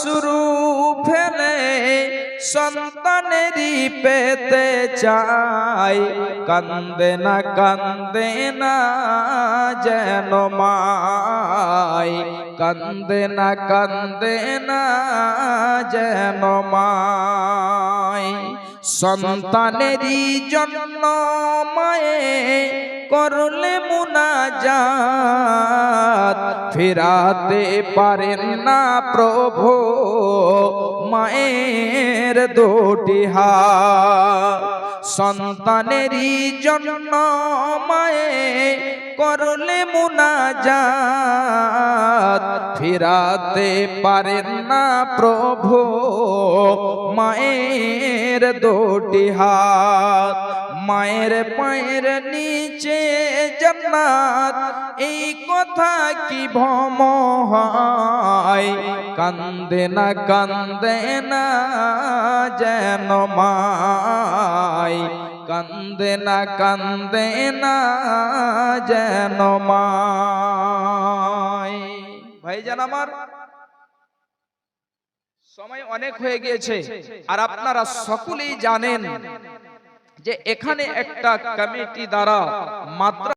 শুরু ফেলে সন্তানেরই পেতে চাই, কান্দে না যেন মাই, কান্দে না যেন মাই। সন্তানেরই জন্য মায়ে করলে মুনাজাত, ফেরাতে পারেন না প্রভু মায়ের দুটি হাত। সন্তানেরই জন্য মায়ে করলে মুনাজাত, ফেরাতে পারেন না প্রভু মায়ের দুটি হাত। মায়ের পায়ের নিচে জান্নাত, এই কথা কি ভ্রম হয়? কান্দে না যেন মাই, কান্দে না যেন মাই। ভাইজান আমার, সময় অনেক হয়ে গিয়েছে, আর আপনারা সকলেই জানেন যে এখানে একটা কমিটি দ্বারা মাত্রা